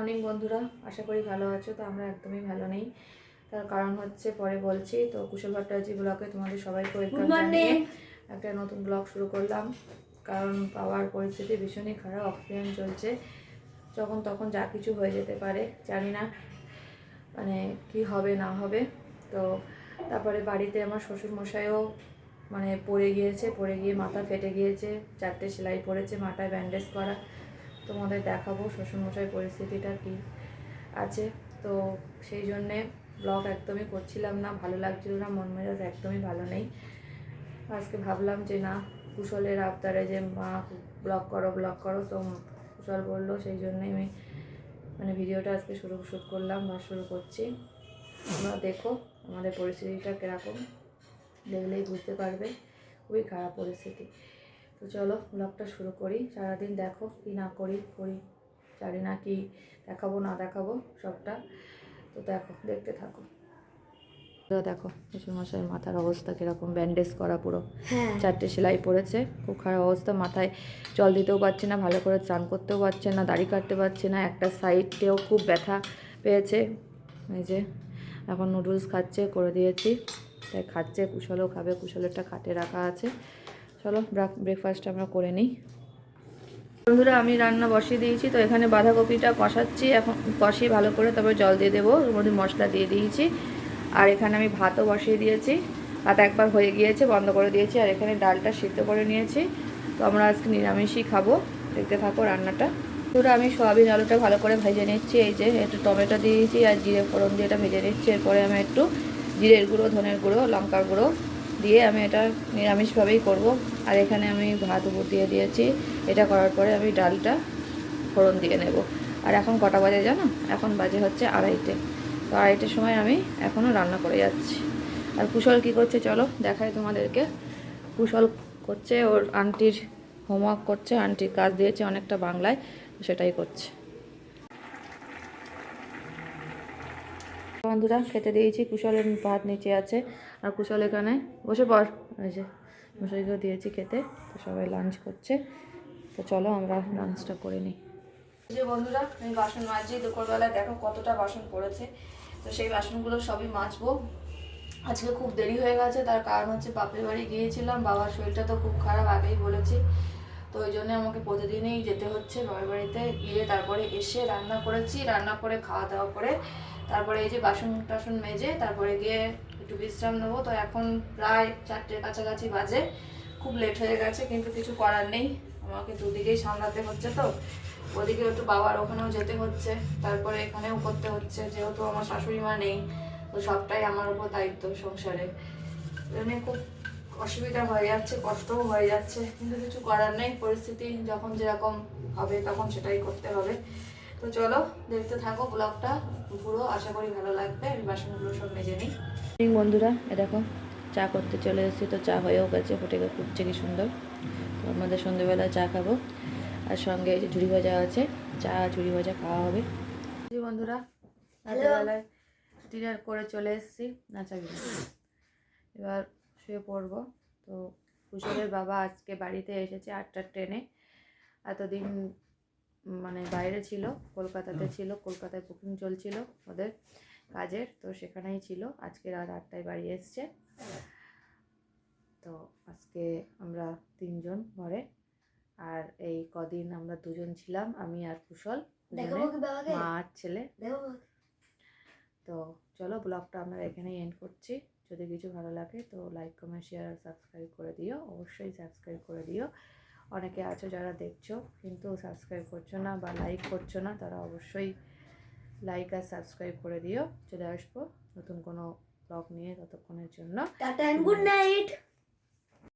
Morning বন্ধুরা, আশা করি ভালো আছো। তো আমরা একদমই ভালো নেই, তার কারণ হচ্ছে পরে বলছি। তো কুশল ভট্টাচার্য ব্লগে তোমাদের সবাইকে ওয়েলকাম জানিয়ে একটা নতুন ব্লগ শুরু করলাম। কারণ পাওয়ার পরিস্থিতি ভীষণই খারাপ, অক্সিজেন চলছে, যখন তখন যা কিছু হয়ে যেতে পারে, জানি না মানে কি হবে না হবে। তো তারপরে বাড়িতে আমার শ্বশুরমশাইও মানে পড়ে গিয়ে মাথা ফেটে গিয়েছে, 4টে সেলাই পড়েছে, মাথায় ব্যান্ডেজ করা। তোমাদের দেখাবো শ্বশুরমশাই পরিস্থিতিটা কি আছে। তো সেই জন্যে ব্লগ একদমই করছিলাম না, ভালো লাগছিল না, মন মেজাজ একদমই ভালো নেই। আজকে ভাবলাম যে না, কুশলের আবদারে যে মা ব্লগ করো, তো কুশল বললো, সেই জন্যই আমি মানে ভিডিওটা আজকে শ্যুট করলাম বা শুরু করছি। তোমরা দেখো আমাদের পরিস্থিতিটা কীরকম, দেখলেই বুঝতে পারবে, খুবই খারাপ পরিস্থিতি। তো চলো ব্লগটা শুরু করি। সারাদিন দেখো কি না করি, জানি না কি দেখাবো না দেখাবো সবটা। তো দেখতে থাকো। তো দেখো শ্বশুরমশাইয়ের মাথার অবস্থা কীরকম, ব্যান্ডেজ করা পুরো, 4টে সেলাই পড়েছে, খুব খারাপ অবস্থা। মাথায় জল দিতেও পারছে না, ভালো করে স্নান করতেও পারছে না, দাড়ি কাটতে পারছে না, একটা সাইডেও খুব ব্যথা পেয়েছে। এই যে এখন নুডলস খাচ্ছে, করে দিয়েছি, তাই খাচ্ছে। কুশলও খাবে, কুশলেরটা খাটে রাখা আছে। চলো ব্রেকফাস্ট আমরা করে নিই। বন্ধুরা, আমি রান্না বসিয়ে দিয়েছি। তো এখানে বাঁধাকপিটা কষাচ্ছি, এখন কষিয়ে ভালো করে তারপরে জল দিয়ে দেবো, ওর মধ্যে মশলা দিয়ে দিয়েছি। আর এখানে আমি ভাতও বসিয়ে দিয়েছি, ভাত একবার হয়ে গিয়েছে, বন্ধ করে দিয়েছি। আর এখানে ডালটা সিদ্ধ করে নিয়েছি। তো আমরা আজকে নিরামিষই খাবো, দেখতে থাকো রান্নাটা। পুরো আমি সয়াবিন আলুটা ভালো করে ভেজে নিচ্ছি। এই যে একটু টমেটো দিয়েছি আর জিরে ফোড়ন দিয়ে এটা ভেজে নিচ্ছি। এরপরে আমি একটু জিরের গুঁড়ো, ধনের গুঁড়ো, লঙ্কার গুঁড়ো দিয়ে আমি এটা নিরামিষভাবেই করব। আর এখানে আমি ভাত উপর দিয়ে দিয়েছি। এটা করার পরে আমি ডালটা ফোড়ন দিয়ে নেব। আর এখন কটা বাজে জানো? এখন বাজে হচ্ছে 2:30। তো 2:30টার সময় আমি এখনও রান্না করে যাচ্ছি। আর কুশল কি করছে চলো দেখাই তোমাদেরকে। কুশল করছে ওর আন্টির হোমওয়ার্ক করছে, আন্টির কাজ দিয়েছে অনেকটা বাংলায়, সেটাই করছে। বন্ধুরা খেতে দিয়েছি, কুশলের ভাত নিচে আছে আর কুশল এখানে বসে পড়। এই যে মশাইকেও দিয়েছি খেতে। তো সবাই লাঞ্চ করছে। তো চলো আমরা লাঞ্চটা করে নিই। যে বন্ধুরা, আমি বাসন মাজছি। দুপুরবেলায় দেখো কতটা বাসন পড়েছে। তো সেই বাসনগুলো সবই মাজবো। আজকে খুব দেরি হয়ে গেছে, তার কারণ হচ্ছে বাপের বাড়ি গিয়েছিলাম। বাবার শরীরটা তো খুব খারাপ, আগেই বলেছি। তো ওই জন্য আমাকে প্রতিদিনই যেতে হচ্ছে বাবার বাড়িতে। গিয়ে তারপরে এসে রান্না করেছি, রান্না করে খাওয়া দাওয়া করে তারপরে এই যে বাসন টাসন মেজে তারপরে গিয়ে একটু বিশ্রাম নেবো। তো এখন প্রায় 4টের কাছাকাছি বাজে, খুব লেট হয়ে গেছে, কিন্তু কিছু করার নেই, আমাকে দুদিকেই সামলাতে হচ্ছে। তো ওদিকে একটু বাবার ওখানেও যেতে হচ্ছে, তারপরে এখানেও করতে হচ্ছে, যেহেতু আমার শাশুড়ি মা নেই। তো সবটাই আমার উপর দায়িত্ব সংসারে। এমনি খুব অসুবিধা হয়ে যাচ্ছে, কষ্টও হয়ে যাচ্ছে, কিন্তু কিছু করার নেই। পরিস্থিতি যখন যেরকম হবে তখন সেটাই করতে হবে। তো চলো দেখতে থাকো ব্লগটা পুরো, আশা করি ভালো লাগবে। আমি বাসনগুলো সব মেজে নিই। বন্ধুরা দেখো চা করতে চলে এসেছি। তো চা হয়েও গেছে, ফুটে ফুটছে কি সুন্দর। তো আমাদের সন্ধ্যেবেলা চা খাবো, আর সঙ্গে এই যে ঝুড়ি ভাজা আছে, চা ঝুড়ি ভাজা খাওয়া হবে। বন্ধুরা রাতেরবেলায় ডিনার করে চলে এসেছি, নাচাগিরি এবার শুয়ে পড়বো। তো কুশলের বাবা আজকে বাড়িতে এসেছে 8টার ট্রেনে। এতদিন মানে বাইরে ছিল, কলকাতাতে ছিল, কলকাতায় বুকিং চলছিল ওদের কাজের, তো সেখানেই ছিল। আজকে রাত 8টায় বাড়ি এসছে। তো আজকে আমরা 3জন ঘরে, আর এই কদিন আমরা 2জন ছিলাম, আমি আর কুশল, মা আর ছেলে। তো চলো ব্লগটা আমরা এখানেই এন্ড করছি। যদি কিছু ভালো লাগে তো লাইক, কমেন্ট, শেয়ার আর সাবস্ক্রাইব করে দিও, অবশ্যই সাবস্ক্রাইব করে দিও। অনেকে আছো যারা দেখছো কিন্তু সাবস্ক্রাইব করছো না বা লাইক করছো না, তারা অবশ্যই লাইক আর সাবস্ক্রাইব করে দিও। চলে আসবো নতুন কোনো ব্লগ নিয়ে, ততক্ষণের জন্য টাটা এন্ড গুড নাইট।